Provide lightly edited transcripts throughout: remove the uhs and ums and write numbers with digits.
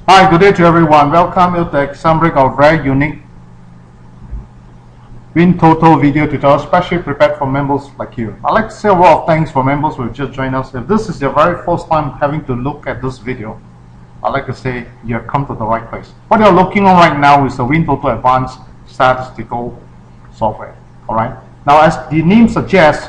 Hi, good day to everyone. Welcome to the assembly of very unique WinTOTO video tutorial, specially prepared for members like you. I'd like to say a word of thanks for members who have just joined us. If this is your very first time having to look at this video, I'd like to say you have come to the right place. What you're looking on right now is the WinTOTO Advanced Statistical Software. Alright. Now, as the name suggests,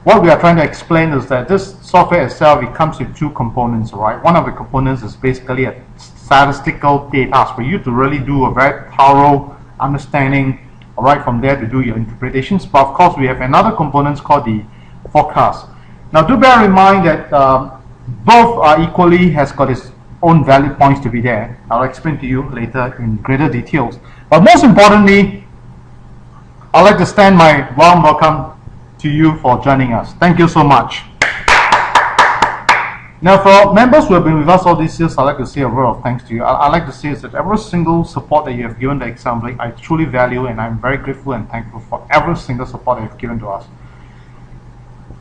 what we are trying to explain is that this software itself, it comes with two components, right? One of the components is basically a statistical data for you to really do a very thorough understanding, right from there to do your interpretations. But of course, we have another component called the forecast. Now, do bear in mind that both are equally has got its own valid points to be there. I'll explain to you later in greater details. But most importantly, I'd like to extend my warm welcome to you for joining us. Thank you so much. Now, for members who have been with us all these years, I'd like to say a word of thanks to you. I'd like to say is that every single support that you have given the assembly, I truly value, and I'm very grateful and thankful for every single support that you've given to us.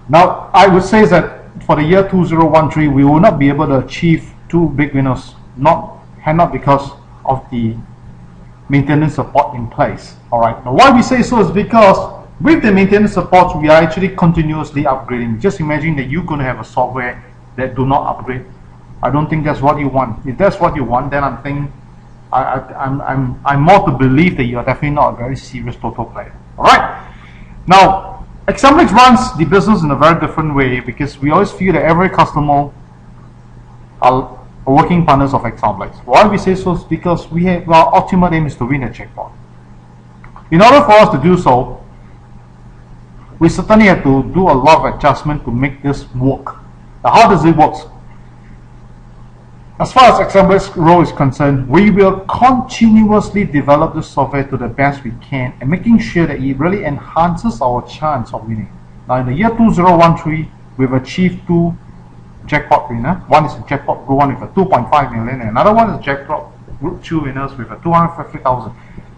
Now, I would say that for the year 2013, we will not be able to achieve two big winners, not because of the maintenance support in place. All right. Now, why we say so is because with the maintenance support, we are actually continuously upgrading. Just imagine that you're going to have a software that do not upgrade. I don't think that's what you want. If that's what you want, then I'm more to believe that you are definitely not a very serious Toto player. All right. Now, Xamlix runs the business in a very different way because we always feel that every customer are working partners of Xamlix. Why we say so is because our ultimate aim is to win a jackpot. In order for us to do so, we certainly have to do a lot of adjustment to make this work. Now, how does it work? As far as Xamlix role is concerned, we will continuously develop the software to the best we can and making sure that it really enhances our chance of winning. Now, in the year 2013, we've achieved two jackpot winners. One is a jackpot group 1 with a 2.5 million, and another one is a jackpot group 2 winners with a 250,000.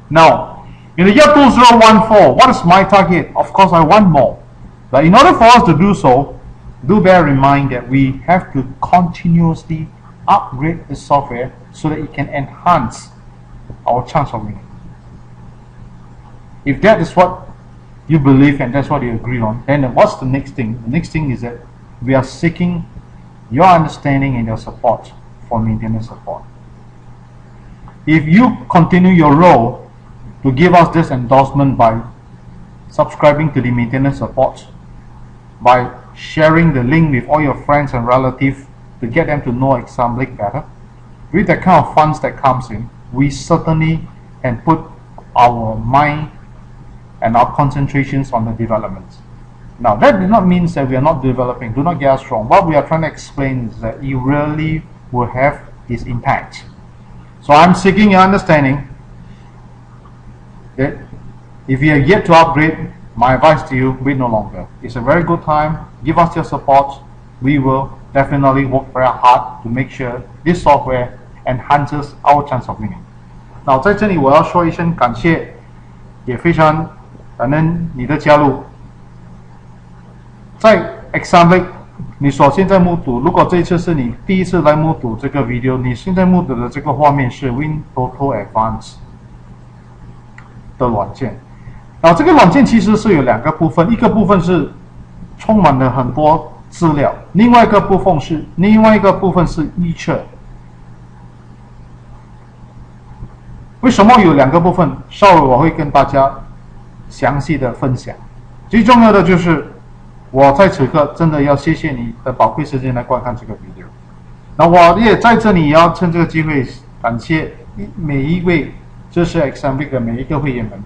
Now, in the year 2014, what is my target? Of course, I want more. But in order for us to do so, do bear in mind that we have to continuously upgrade the software so that it can enhance our chance of winning. If that is what you believe and that's what you agree on, then what's the next thing? The next thing is that we are seeking your understanding and your support for maintenance support. If you continue your role to give us this endorsement by subscribing to the maintenance support, by sharing the link with all your friends and relatives to get them to know Xamlix better, with the kind of funds that comes in, we certainly can put our mind and our concentrations on the development. Now, that does not mean that we are not developing. Do not get us wrong. What we are trying to explain is that it really will have its impact. So I'm seeking your understanding that if you are yet to upgrade, my advice to you, wait no longer. It's a very good time. Give us your support. We will definitely work very hard to make sure this software enhances our chance of winning. 那在这里我要说一声感谢，也非常感恩你的加入。在 Xamlix 你所现在目睹，如果这一次是你第一次来目睹这个 video， 你现在目睹的这个画面是 WinTOTO Advanced 的软件。然后这个软件其实是有两个部分，一个部分是充满了很多资料，另外一个部分是预测。为什么有两个部分？稍后我会跟大家详细的分享。最重要的就是我在此刻真的要谢谢你的宝贵时间来观看这个 video。那我也在这里也要趁这个机会感谢每一位支持 Xamlix 的每一个会员们。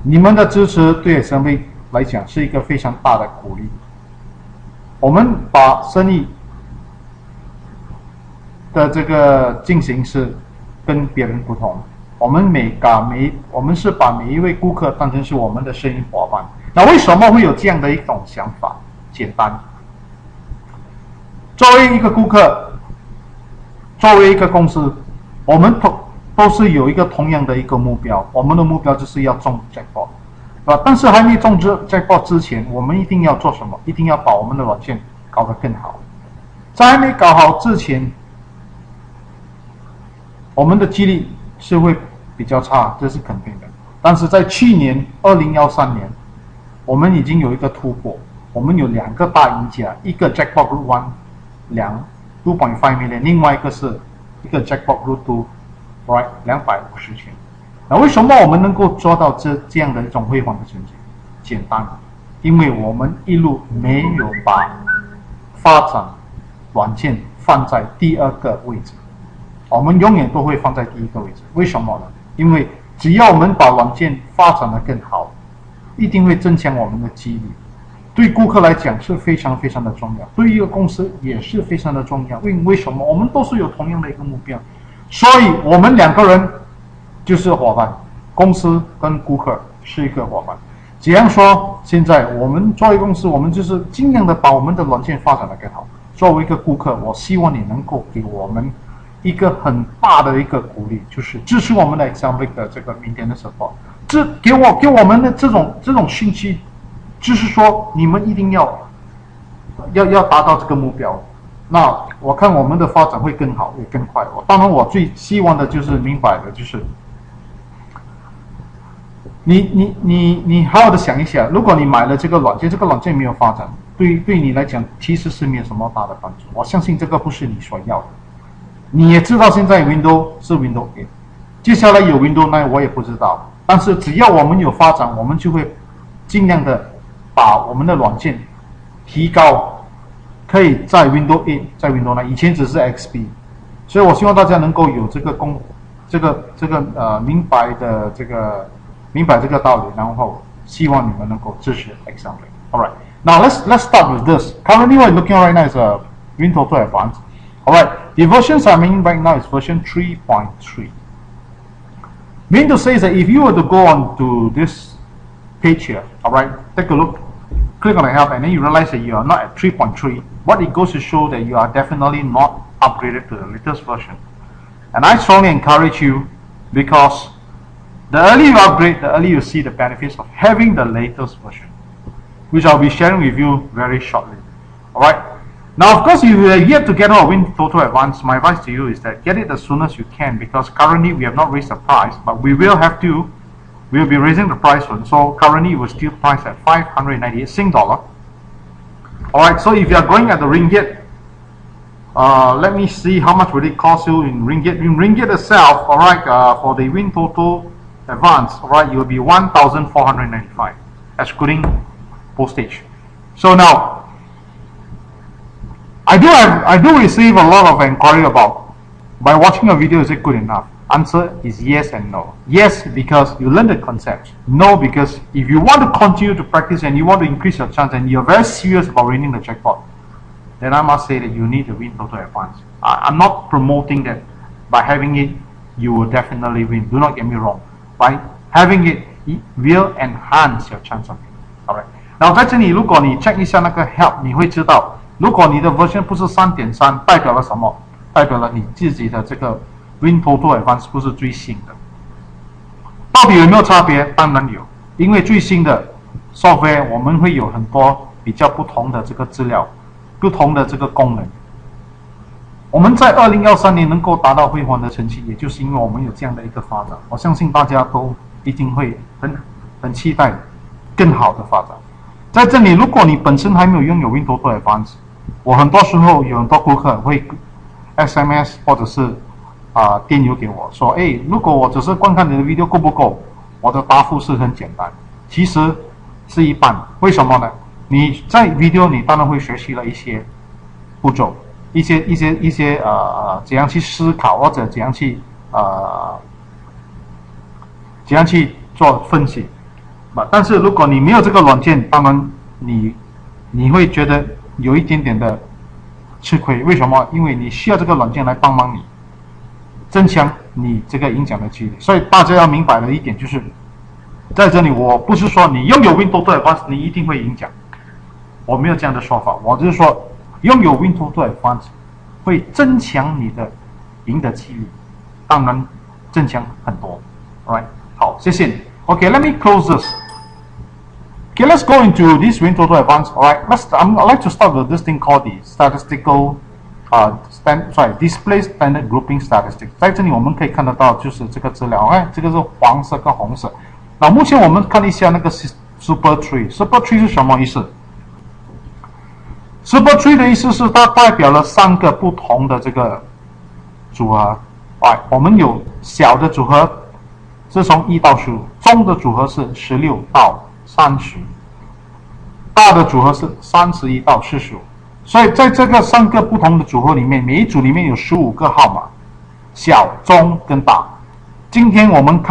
你们的支持对 Xamlix 来讲是一个非常大的鼓励。我们把生意的这个进行是跟别人不同，我们是把每一位顾客当成是我们的生意伙伴。那为什么会有这样的一种想法？简单，作为一个顾客，作为一个公司，我们都是有一个同样的一个目标，我们的目标就是要中 jackpot， 但是还没中jackpot 之前，我们一定要做什么？一定要把我们的软件搞得更好。在还没搞好之前，我们的激励是会比较差，这是肯定的。但是在去年2013年，我们已经有一个突破，我们有2个大赢家，一个 Jackpot Root 1，2.5 million， 另外一个是一个 Jackpot Root 2，right 250千。那为什么我们能够做到这样的一种辉煌的成绩？简单，因为我们一路没有把发展软件放在第2个位置，我们永远都会放在第1个位置。为什么呢？因为只要我们把软件发展得更好，一定会增强我们的激励。对顾客来讲是非常非常的重要，对于一个公司也是非常的重要。为什么？我们都是有同样的一个目标，所以我们2个人就是伙伴，公司跟顾客是一个伙伴。这样说，现在我们作为公司，我们就是尽量的把我们的软件发展得更好。作为一个顾客，我希望你能够给我们一个很大的一个鼓励，就是支持我们的 Example 的这个明天的 support， 给我们的这种信息，就是说你们一定要达到这个目标。那我看我们的发展会更好，也更快。当然，我最希望的就是明白的，就是你好好的想一下，如果你买了这个软件，这个软件没有发展，对你来讲其实是没有什么大的帮助。我相信这个不是你所要的。你也知道现在 Windows 是 Windows 8，接下来有 Windows 9我也不知道。但是只要我们有发展，我们就会尽量的把我们的软件提高，可以在 Windows 8，在 Windows 9，以前只是 XP。所以我希望大家能够有明白这个道理，然后希望你们能够支持 Example。 Alright, now let's start with this. Currently what you're looking at right now is a WinTOTO Advanced. Alright, the versions I'm in right now is version 3.3. Mean to say is that if you were to go on to this page here, alright, take a look, click on the help, and then you realize that you are not at 3.3. What it goes to show that you are definitely not upgraded to the latest version. And I strongly encourage you, because the earlier you upgrade, the earlier you see the benefits of having the latest version, which I'll be sharing with you very shortly. Alright. Now, of course, if you are yet to get our WinTOTO Advanced, my advice to you is that get it as soon as you can, because currently we have not raised the price, but we will be raising the price soon. So currently it was still priced at 598 Sing dollar. Alright, so if you are going at the ringgit, let me see how much will it cost you in ringgit. In ringgit itself, alright, for the WinTOTO Advanced, alright, it will be 1,495, excluding postage. So now, I do receive a lot of inquiry about, by watching a video, is it good enough? Answer is yes and no. Yes, because you learn the concepts. No, because if you want to continue to practice and you want to increase your chance and you're very serious about winning the jackpot, then I must say that you need to WinTOTO Advanced. I'm not promoting that by having it you will definitely win. Do not get me wrong. By having it will enhance your chance of winning. Alright. Now 在这里，如果你 check 一下那个 help， 你会知道，如果你的 version 不是 3.3， 代表了什么？代表了你自己的这个 WinTOTO Advanced 不是最新的。到底有没有差别？当然有，因为最新的 software 我们会有很多比较不同的这个资料，不同的这个功能。我们在2013年能够达到辉煌的成绩，也就是因为我们有这样的一个发展。我相信大家都一定会很期待更好的发展。在这里，如果你本身还没有拥有 WinTOTO Advanced， 我很多时候有很多顾客会 SMS 或者是电邮给我说，如果我只是观看你的 video 够不够？我的答复是很简单，其实是一半。为什么呢？你在 video 你当然会学习了一些步骤，一些怎样去思考，或者怎样去做分析。但是如果你没有这个软件，当然你会觉得有一点点的吃亏。为什么？因为你需要这个软件来帮忙你增强你这个演讲的几率。所以大家要明白的一点就是，在这里我不是说你拥有 WinTOTO Advanced 你一定会演讲，我没有这样的说法。我就是说拥有 WinTOTO Advanced 会增强你的赢的几率，当然增强很多。Alright， 好，谢谢你。Okay, let me close this. Okay, let's go into this WinTOTO Advanced. Alright, I'd like to start with this thing called the statistical display standard grouping statistics。在这里我们可以看得到就是这个资料，哎，这个是黄色跟红色。那目前我们看一下那个 super tree。super tree 是什么意思？Super tree 的意思是它代表了3个不同的这个组合。我们有小的组合是从1到15，中的组合是16到30，大的组合是31到45。所以在这个3个不同的组合里面，每一组里面有15个号码，小、中跟大。今天我们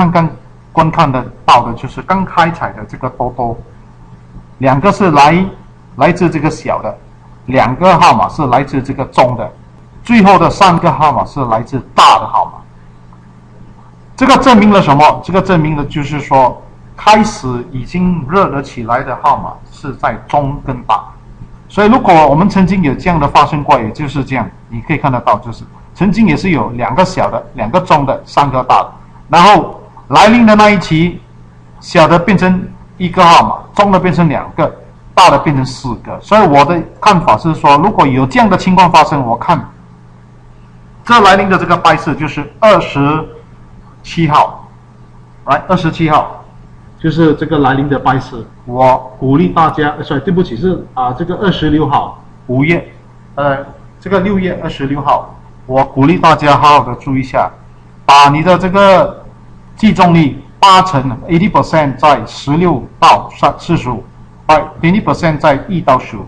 观看得到的就是刚开彩的这个多多，2个是来自这个小的。2个号码是来自这个中的，最后的3个号码是来自大的号码。这个证明了什么？这个证明了就是说，开始已经热了起来的号码是在中跟大。所以如果我们曾经有这样的发生过，也就是这样，你可以看得到，就是曾经也是有2个小的、2个中的、3个大的，然后来临的那一期，小的变成1个号码，中的变成2个。大的变成4个，所以我的看法是说，如果有这样的情况发生，我看这来临的这个拜四就是27号，来27号就是这个来临的拜四。我鼓励大家，对不起，是这个26号，6月26号，我鼓励大家好好的注意一下，把你的这个计中率80% 在16到45。20% 在1到15。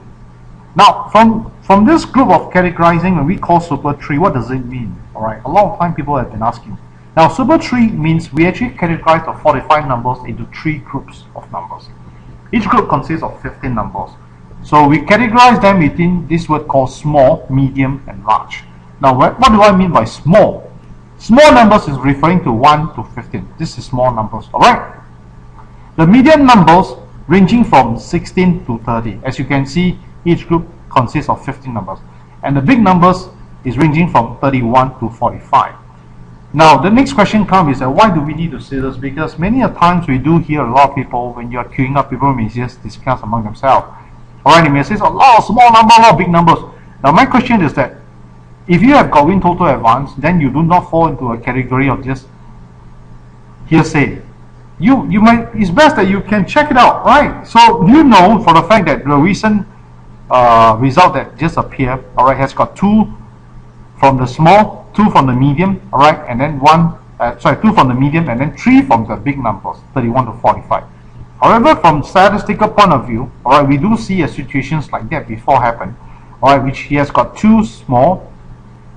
Now, from this group of categorizing, when we call super tree, what does it mean? Alright, a lot of time people have been asking. Now, super tree means we actually categorize the 45 numbers into 3 groups of numbers. Each group consists of 15 numbers. So we categorize them within this word called small, medium, and large. Now, what do I mean by small? Small numbers is referring to 1 to 15. This is small numbers, alright? The medium numbers ranging from 16 to 30. As you can see, each group consists of 15 numbers. And the big numbers is ranging from 31 to 45. Now, the next question comes is that why do we need to say this? Because many a times we do hear a lot of people, when you are queuing up, people may just discuss among themselves. Alright, they may say, a lot of small numbers, a lot of big numbers. Now, my question is that if you have got WinTOTO Advanced, then you do not fall into a category of just hearsay. You might, it's best that you can check it out, right? So you know for the fact that the recent result that just appeared, alright, has got 2 from the small, 2 from the medium, alright, and then 2 from the medium, and then 3 from the big numbers, 31 to 45. However, from statistical point of view, alright, we do see situations like that before happen, alright, which he has got 2 small,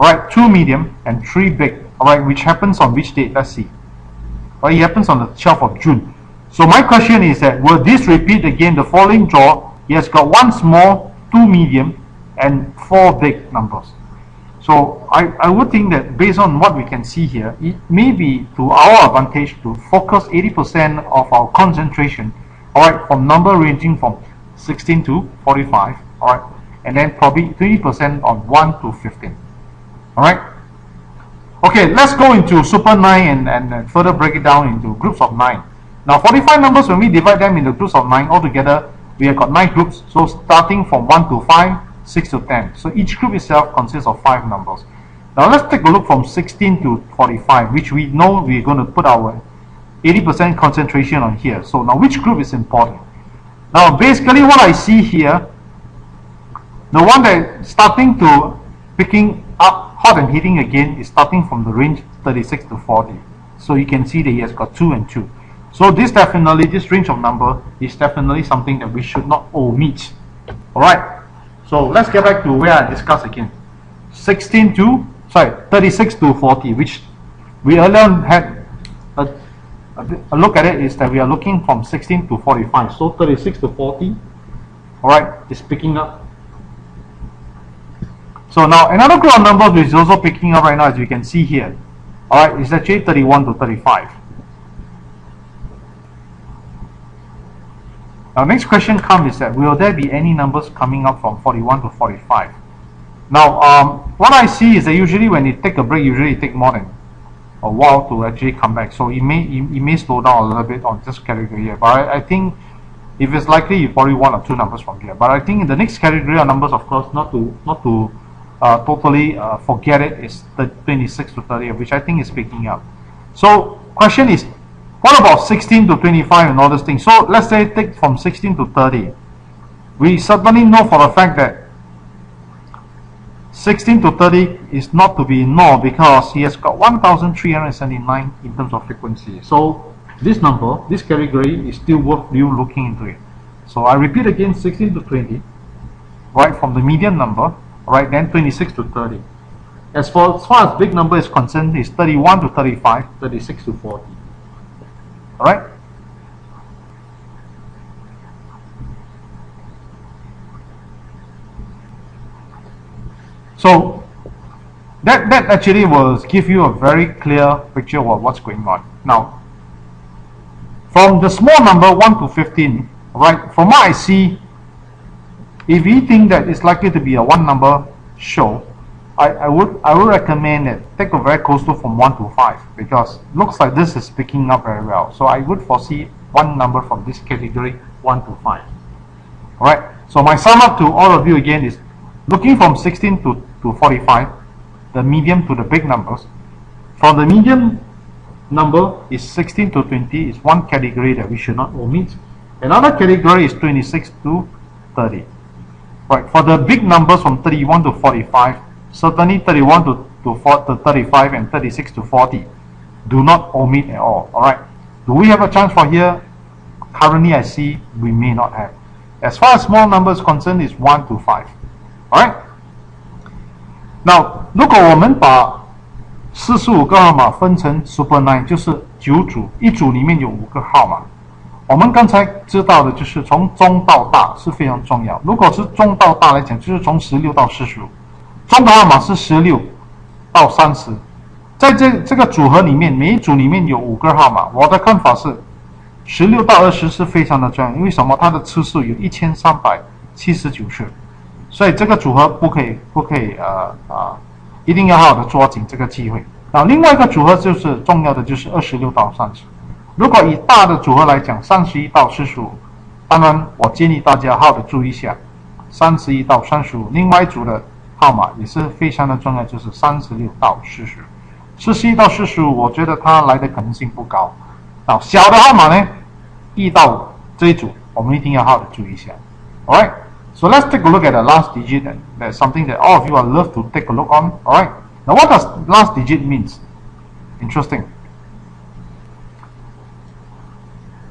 alright, 2 medium, and 3 big, alright, which happens on which date? Let's see. Well, it happens on the 12th of June. So my question is that will this repeat again the following draw? He has got 1 small, 2 medium, and 4 big numbers. So I would think that based on what we can see here, it may be to our advantage to focus 80% of our concentration, alright, from number ranging from 16 to 45, alright, and then probably 20% on 1 to 15, alright. Okay, let's go into Super 9 and further break it down into groups of 9. Now, 45 numbers, when we divide them into groups of 9 altogether, we have got 9 groups. So, starting from 1 to 5, 6 to 10. So, each group itself consists of 5 numbers. Now, let's take a look from 16 to 45, which we know we're going to put our 80% concentration on here. So, now which group is important? Now, basically what I see here, the one that starting to picking up hot and heating again is starting from the range 36 to 40. So you can see that he has got 2 and 2. So this range of number is definitely something that we should not omit. Alright, so let's get back to where I discussed again. 36 to 40, which we earlier had a look at it, is that we are looking from 16 to 45. So 36 to 40, alright, is picking up. So now another group of numbers which is also picking up right now, as you can see here, alright, is actually 31 to 35. Now next question comes is that will there be any numbers coming up from 41 to 45? Now what I see is that usually when you take a break, usually it takes more than a while to actually come back. So it may slow down a little bit on this category here. But I think if it's likely, you probably 1 or 2 numbers from here. But I think in the next category of numbers, of course, not to totally forget it is the 26 to 30, which I think is picking up. So question is, what about 16 to 25 and all these things? So let's say take from 16 to 30. We certainly know for a fact that 16 to 30 is not to be ignored because he has got 1379 in terms of frequency. So this number, this category is still worth you looking into it. So I repeat again, 16 to 20, right, from the median number, right, then 26 to 30. As far as big number is concerned, is 31 to 35, 36 to 40. All right. So that actually will give you a very clear picture of what's going on. Now, from the small number 1 to 15, right, from what I see, if you think that it's likely to be a one number show, I would recommend that take a very close look from 1 to 5, because looks like this is picking up very well. So I would foresee one number from this category 1 to 5. Alright, so my sum up to all of you again is looking from 16 to 45, the medium to the big numbers. From the medium number is 16 to 20 is one category that we should not omit. Another category is 26 to 30. Right, for the big numbers from 31 to 45, certainly 31 to 35 and 36 to 40, do not omit at all. Alright, do we have a chance for here? Currently I see we may not have. As far as small numbers concerned, is 1 to 5. Alright, now 如果我们把45个号码分成 Super 9， 就是9组，一组里面有5个号码。我们刚才知道的就是从中到大是非常重要。如果是中到大来讲，就是从16到45，中的号码是16到30。在这个组合里面，每一组里面有5个号码。我的看法是，16到20是非常的重要，因为什么？它的次数有1379次，所以这个组合不可以一定要好好的抓紧这个机会。然后另外一个组合就是重要的，就是26到30。如果以大的组合来讲，31到45，当然我建议大家好好的注意一下31到35。另外一组的号码也是非常的重要，就是36到40。41到45，我觉得它来的可能性不高。好，小的号码呢，1到5这一组，我们一定要好好的注意一下。Alright, so let's take a look at the last digit, and that's something that all of you would love to take a look on. Alright, now what does last digit means? Interesting.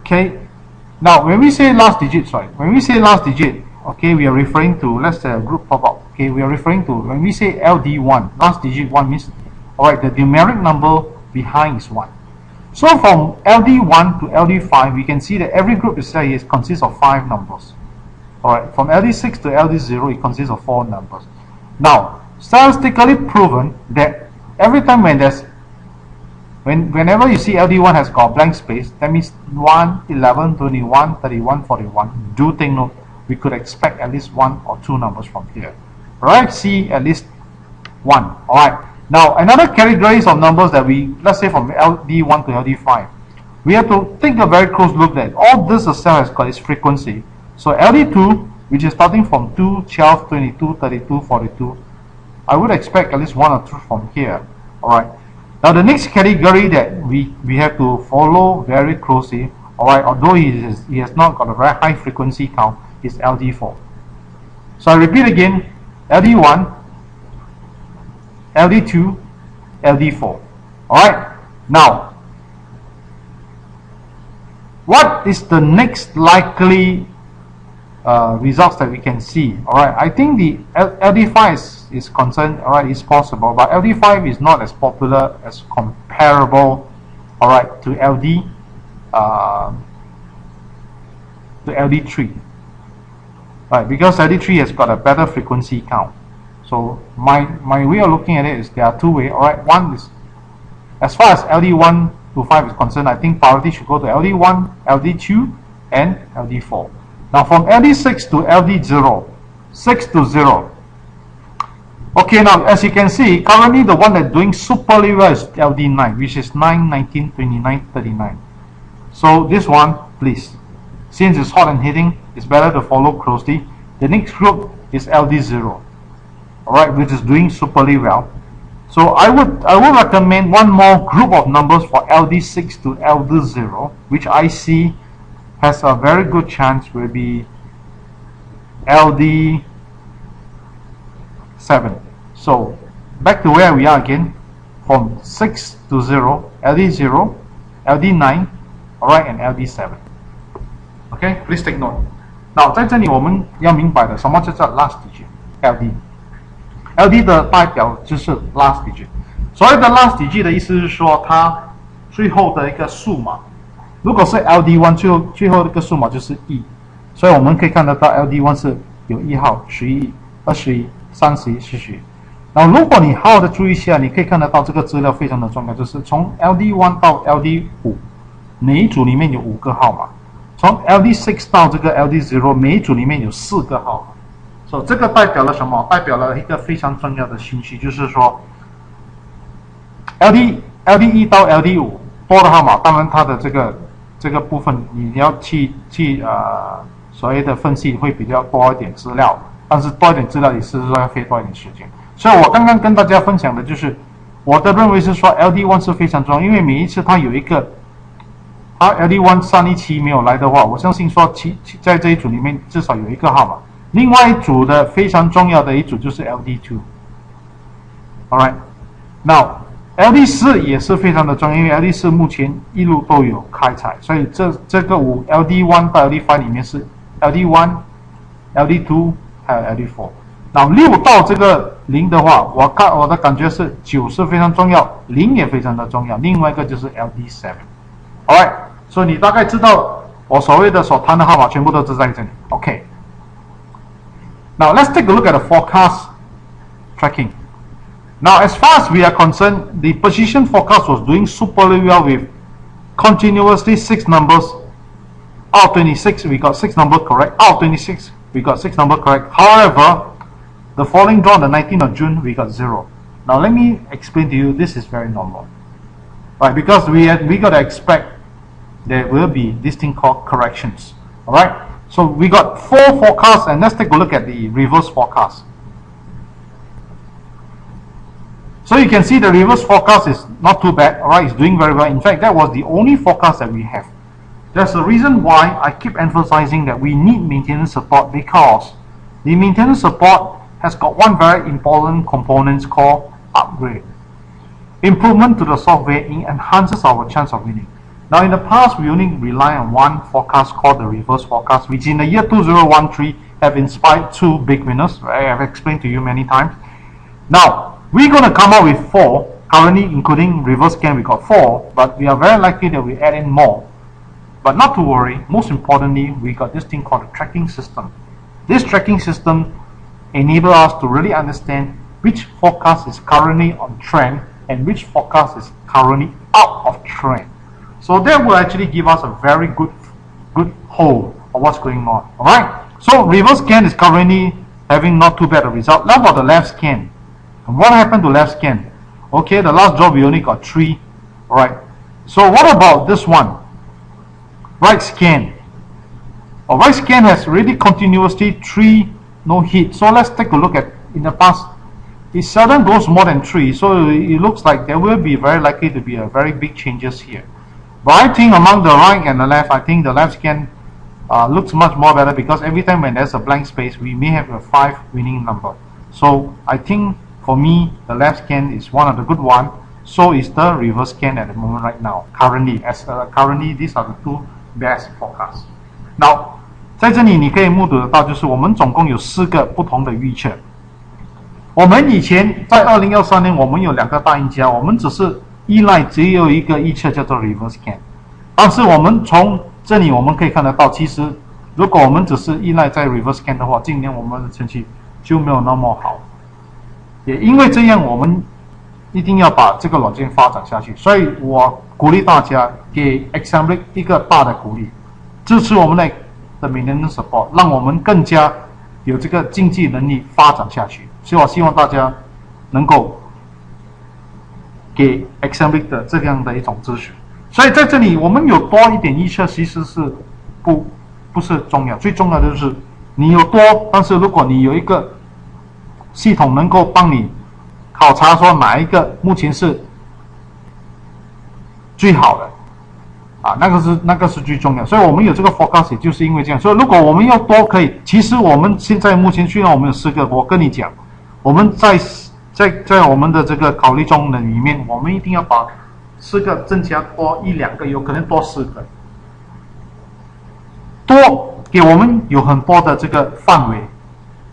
Okay, now when we say last digit, okay, we are referring to, let's say a group pop up. Okay, we are referring to, when we say LD1, last digit 1 means, alright, the numeric number behind is 1. So from LD1 to LD5, we can see that every group consists of 5 numbers. Alright, from LD6 to LD0, it consists of 4 numbers. Now, statistically proven that every time whenever you see LD1 has got blank space, that means 1, 11, 21, 31, 41. Do take note, we could expect at least 1 or 2 numbers from here. Alright, see at least 1. Alright, now another categories of numbers that let's say from LD1 to LD5, we have to take a very close look at all this cell has got its frequency. So LD2, which is starting from 2, 12, 22, 32, 42, I would expect at least 1 or 2 from here. Alright. Now the next category that we have to follow very closely, alright, although he has not got a very high frequency count, is LD4. So I repeat again, LD1, LD2, LD4. Alright, now what is the next likely results that we can see? Alright, I think the LD5 is concerned, alright, it's possible, but LD5 is not as popular as comparable, alright, to LD3. Right, because LD3 has got a better frequency count. So my way of looking at it is there are two ways. Alright, one is, as far as LD1 to 5 is concerned, I think priority should go to LD1, LD2, and LD4. Now from LD6 to LD0, 6 to 0. Okay, now as you can see, currently the one that's doing superly well is LD9, which is 9, 19, 29, 39. So this one, please, since it's hot and hitting, it's better to follow closely. The next group is LD0. alright, which is doing superly well. So I would recommend one more group of numbers for LD6 to LD0, which I see has a very good chance will be LD7. So back to where we are again, from 6 to 0, LD0, LD9, alright, and LD7. Okay, please take note. Now 在这里我们要明白的什么叫做 last digit，LD。LD 的代表就是 last digit。所谓的 last digit 的意思是说，它最后的一个数码，如果是 LD1 最后的一个数码就是1，所以我们可以看得到 LD1 是有1号、11、21、31、41。然后如果你好好的注意一下，你可以看得到这个资料非常的重要，就是从 LD1 到 LD5，每一组里面有5个号码；从 LD6 到这个 LD0，每一组里面有4个号码。所以这个代表了什么？代表了一个非常重要的信息，就是说 LD1 到 LD5多的号码，当然它的这个部分你要去所谓的分析会比较多一点资料，但是多一点资料也是说要费多一点时间。所以我刚刚跟大家分享的就是我的认为是说 LD1 是非常重要，因为每一次它有一个LD1 317没有来的话，我相信说在这一组里面至少有一个号码。另外一组的非常重要的一组就是 LD2。Alright， now LD4 也是非常的重要，因为 LD4 目前一路都有开采，所以这个LD1 到 LD5 里面是 LD1、LD2 还有 LD4。然后6到这个0的话，我的感觉是9是非常重要，0也非常的重要，另外一个就是 LD7。Alright， 所以你大概知道我所谓的所谈的号码全部都是在这里。OK。Now let's take a look at the forecast tracking. Now as far as we are concerned, the position forecast was doing superly well with continuously 6 numbers. Out of 26 we got 6 numbers correct. Out of 26 we got 6 numbers correct. However, the following draw on the 19th of June we got 0. Now let me explain to you, this is very normal. Right, because we got to expect there will be this thing called corrections. Alright? So we got 4 forecasts, and let's take a look at the reverse forecast. So you can see the reverse forecast is not too bad, alright, it's doing very well. In fact, that was the only forecast that we have. There's a reason why I keep emphasizing that we need maintenance support, because the maintenance support has got one very important component called upgrade. Improvement to the software enhances our chance of winning. Now in the past, we only rely on one forecast called the reverse forecast, which in the year 2013 have inspired 2 big winners, right? I've explained to you many times. Now, we're going to come up with 4, currently including reverse scan we got 4, but we are very likely that we add in more. But not to worry, most importantly, we got this thing called a tracking system. This tracking system enables us to really understand which forecast is currently on trend and which forecast is currently out of trend. So that will actually give us a very good hold of what's going on. Alright? So reverse scan is currently having not too bad a result. Now about the left scan. And what happened to left scan? Okay, the last job we only got 3. Alright. So what about this one? Right scan. Right scan has really continuously 3 no hit. So let's take a look at in the past. It seldom goes more than 3. So it looks like there will be very likely to be a very big changes here. But I think among the right and the left, I think the left scan looks much more better, because every time when there's a blank space, we may have a 5 winning number. So I think for me, the left scan is one of the good one. So is the reverse scan at the moment right now. Currently, these are the 2 best forecasts. Now, 在这里你可以目睹得到，就是我们总共有4个不同的预测。我们以前在2013年，我们有2个大赢家，我们只有一个预测叫做 reverse scan。但是我们从这里我们可以看得到，其实如果我们只是依赖在 reverse scan 的话，今年我们的成绩就没有那么好。也因为这样，我们一定要把这个软件发展下去。所以我鼓励大家给 Example 一个大的鼓励，支持我们的 maintenance support， 让我们更加有这个经济能力发展下去。所以我希望大家能够给 Example 的这样的一种支持。所以在这里我们有多一点预测其实是不是重要，最重要的就是你有多，但是如果你有一个系统能够帮你考察说哪一个目前是最好的啊，那个是最重要，所以我们有这个 forecast 也就是因为这样。所以如果我们要多可以，其实我们现在目前虽然我们有4个，我跟你讲，我们在我们的这个考虑中的里面，我们一定要把4个增加多1、2个，有可能多4个，多给我们有很多的这个范围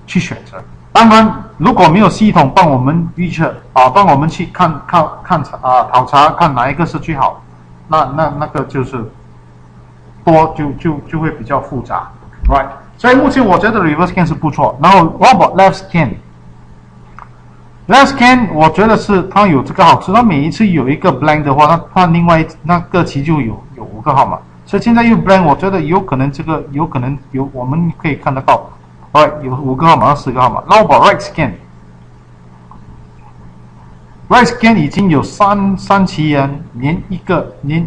去选择。当然，如果没有系统帮我们预测啊，帮我们去考察看哪一个是最好，那个就是多就会比较复杂 ，right？ 所以目前我觉得 reverse scan 是不错。然后 what about left scan？left scan 我觉得是它有这个好处，它每一次有一个 blank 的话，它另外那个期就有5个号码。所以现在又 blank， 我觉得有可能这个有可能有我们可以看得到。Right， 有5个号码到10个号码。那我把 right scan 已经有3期人连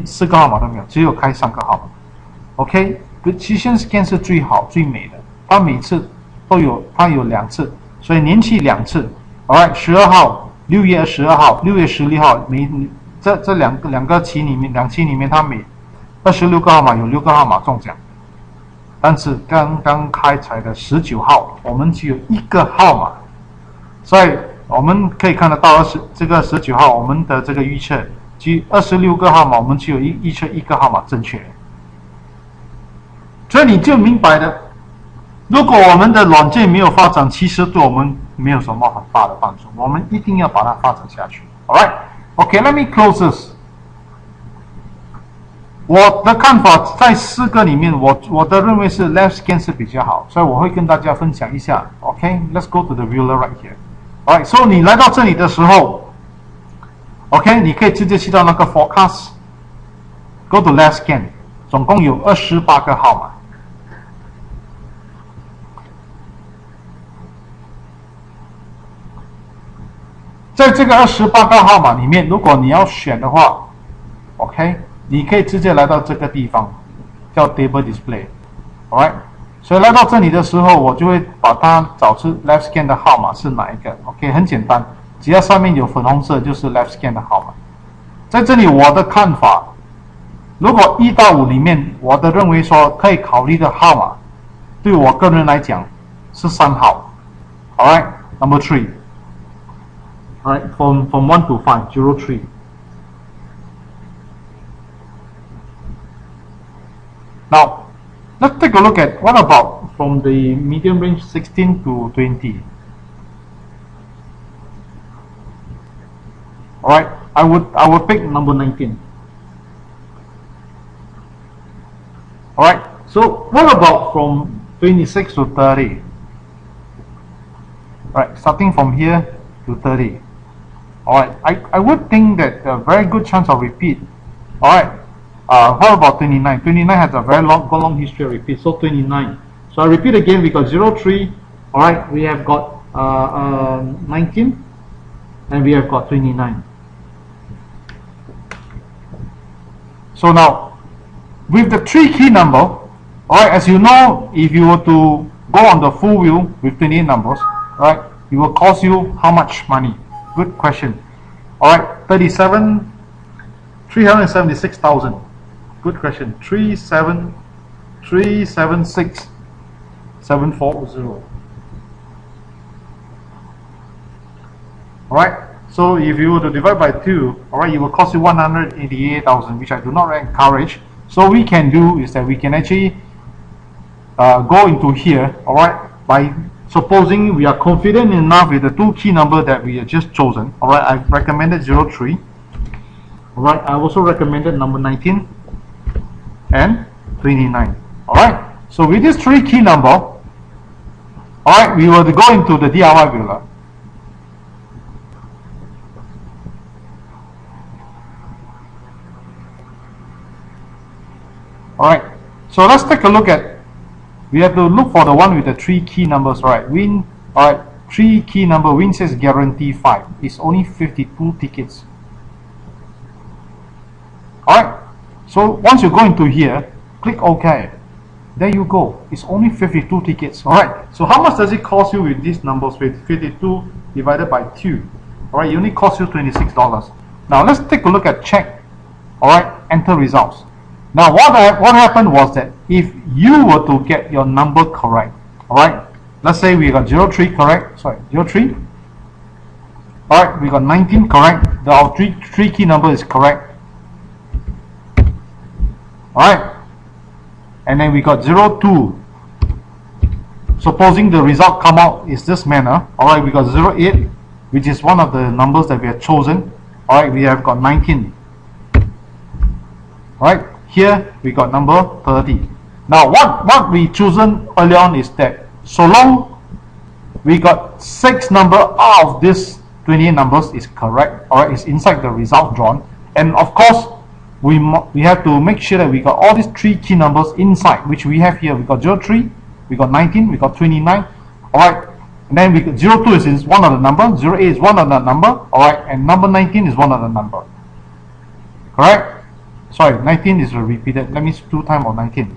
4个号码都没有，只有开3个号码。OK，precision scan 是最好最美的，它每次都有，它有2次，所以连续2次。Alright， 12号，6月12号，6月16号，这两个期里面，2期里面，它每26个号码有6个号码中奖。但是刚刚开采的19号，我们只有1个号码，所以我们可以看得到这个19号，我们的这个预测，即26个号码，我们只有预测1个号码正确。所以你就明白了，如果我们的软件没有发展，其实对我们没有什么很大的帮助。我们一定要把它发展下去。Alright， OK，let me close this。我的看法在4个里面，我的认为是 left scan 是比较好，所以我会跟大家分享一下。OK，let's go to the ruler right here。Alright， so 你来到这里的时候 ，OK， 你可以直接去到那个 forecast，go to left scan， 总共有28个号码。在这个28个号码里面，如果你要选的话 ，OK。你可以直接来到这个地方，叫 Table Display，alright。所以来到这里的时候，我就会把它找出 Left Scan 的号码是哪一个。OK， 很简单，只要上面有粉红色就是 Left Scan 的号码。在这里我的看法，如果1到5里面，我的认为说可以考虑的号码，对我个人来讲是3号。Alright，number 3。Alright， from 1 to 5, 03。Now, let's take a look at what about from the medium range 16 to 20. Alright, I would pick number 19. Alright, so what about from 26 to 30? Alright, starting from here to 30. Alright, I would think that a very good chance of repeat. Alright. How about 29? 29 has a very long history of repeat, so 29. So I repeat again, we got 03, alright, we have got 19, and we have got 29. So now, with the 3 key number, alright, as you know, if you were to go on the full wheel with 28 numbers, right, it will cost you how much money? Good question. Alright, 376,000. Good question. 376,740. Alright, so if you were to divide by 2, alright, it will cost you 188,000, which I do not encourage. So what we can do is that we can actually go into here, alright, by supposing we are confident enough with the 2 key number that we have just chosen. Alright, I've recommended 03. Alright, I also recommended number 19 and 29. Alright, so with this 3 key number, alright, we will go into the DIY builder. Alright, so let's take a look at, we have to look for the one with the 3 key numbers, right? Alright, 3 key number, win says guarantee 5. It's only 52 tickets. Alright, so once you go into here, click OK. There you go. It's only 52 tickets. Alright, so how much does it cost you with these numbers? With 52 divided by 2. Alright, it only costs you $26. Now let's take a look at check. Alright, enter results. Now what happened was that if you were to get your number correct, alright, let's say we got 03 correct, sorry, 03. Alright, we got 19 correct. Our three key number is correct. Alright, and then we got 02. Supposing the result come out is this manner. Alright, we got 08, which is one of the numbers that we have chosen. Alright, we have got 19. Alright, here we got number 30. Now what we chosen early on is that so long we got 6 number out of this 28 numbers is correct. Alright, it's inside the result drawn. And of course we have to make sure that we got all these 3 key numbers inside, which we have here. We got 03, we got 19, we got 29. Alright, and then we got 02 is one of the number, 08 is one of the number. Alright, and number 19 is one of the number. Correct? Sorry, 19 is repeated. That means 2 times of 19.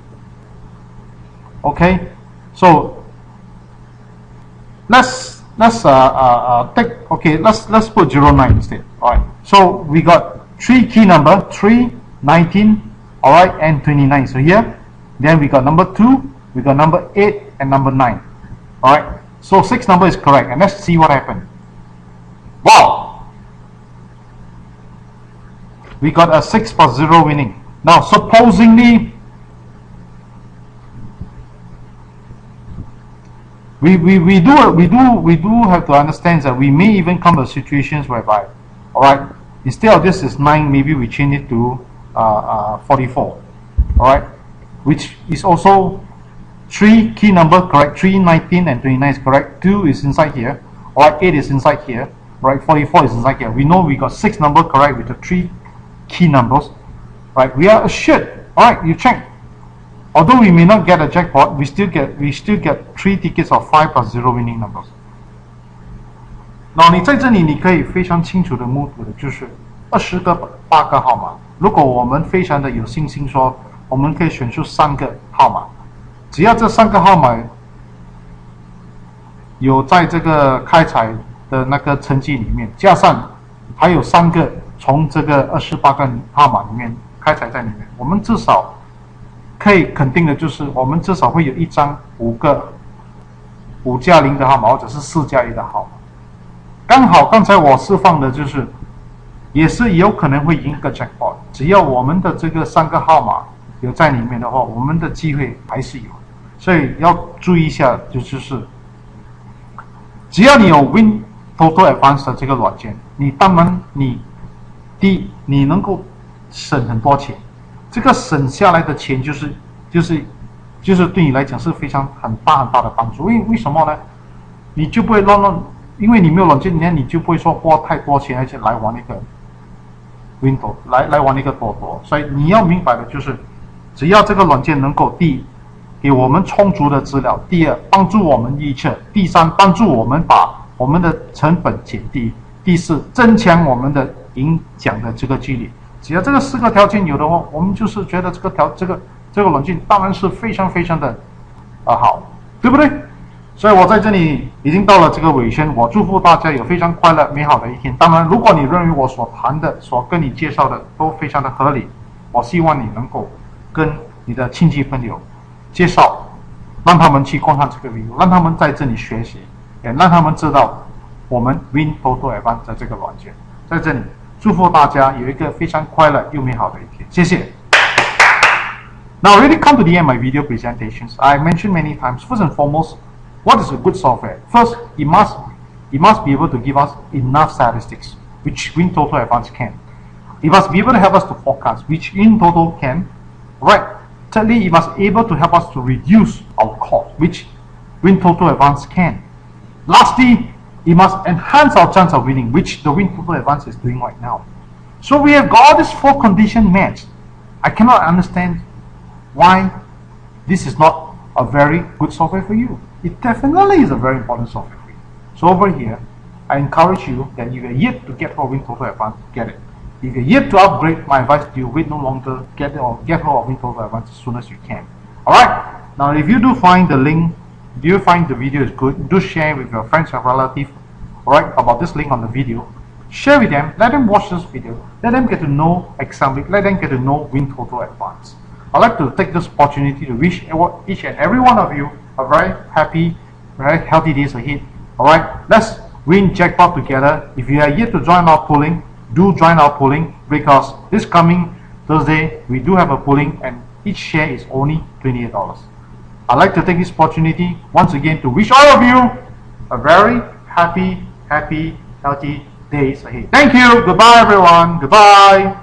Okay, so let's put 09 instead. Alright, so we got 3 key number, 3, 19, alright, and 29. So here, then we got number 2, we got number 8, and number 9. Alright, so 6 number is correct, and let's see what happened. Wow! We got a 6 plus 0 winning. Now, supposingly, we do have to understand that we may even come to situations whereby, alright, instead of this is 9, maybe we change it to 44. Alright, which is also 3 key number correct. 3, 19, and 29 is correct. 2 is inside here. Alright, 8 is inside here. Right, 44 is inside here. We know we got 6 number correct with the 3 key numbers. Right, we are assured. Alright, you check. Although we may not get a jackpot, we still get 3 tickets of 5 plus 0 winning numbers. 你在这里你可以非常清楚的目睹的就是20个8个号码。如果我们非常的有信心说我们可以选出3个号码，只要这3个号码有在这个开彩的那个成绩里面，加上还有3个从这个28个号码里面开彩在里面，我们至少可以肯定的就是我们至少会有一张5加0的号码，或者是4加1的号码。刚好刚才我释放的就是也是有可能会赢个 jackpot， 只要我们的这个3个号码有在里面的话，我们的机会还是有。所以要注意一下，就是只要你有 WinTOTO Advanced 的这个软件，你当然第一你能够省很多钱，这个省下来的钱就是对你来讲是非常很大的帮助。为什么呢？你就不会因为你没有软件，你就不会说花太多钱而且来玩那个 WinTOTO， 来玩那个TOTO。所以你要明白的就是，只要这个软件能够第一给我们充足的资料，第二帮助我们预测，第三帮助我们把我们的成本减低，第四增强我们的赢奖的这个几率。只要这个4个条件有的话，我们就是觉得这个软件当然是非常非常的好，对不对？所以我在这里已经到了这个尾声，我祝福大家有非常快乐美好的一天。当然，如果你认为我所谈的、所跟你介绍的都非常的合理，我希望你能够跟你的亲戚朋友介绍，让他们去观看这个 video， 让他们在这里学习，也让他们知道我们 WinTOTO Advanced 的这个软件。在这里祝福大家有一个非常快乐又美好的一天，谢谢。Now, really come to the end of my video presentations. I mentioned many times, first and foremost, what is a good software? First, it must be able to give us enough statistics, which WinTOTO Advanced can. It must be able to help us to forecast, which WinTOTO can. Right. Thirdly, it must be able to help us to reduce our cost, which WinTOTO Advanced can. Lastly, it must enhance our chance of winning, which the WinTOTO Advanced is doing right now. So we have got all these 4 conditions met. I cannot understand why this is not a very good software for you. It definitely is a very important software for you. So over here, I encourage you that if you're yet to get hold of WinTOTO Advanced, get it. If you're yet to upgrade, my advice to you, wait no longer, get hold of WinTOTO Advanced as soon as you can. Alright, Now, if you do find the link, do you find the video is good, do share with your friends and relatives, alright, about this link on the video. Share with them, let them watch this video, let them get to know Example, let them get to know WinTOTO Advanced. I'd like to take this opportunity to wish each and every one of you a very happy, very healthy days ahead. Alright, let's win jackpot together. If you are yet to join our pooling, do join our pooling, because this coming Thursday we do have a pooling and each share is only $28. I'd like to take this opportunity once again to wish all of you a very happy, healthy days ahead. Thank you. Goodbye, everyone. Goodbye.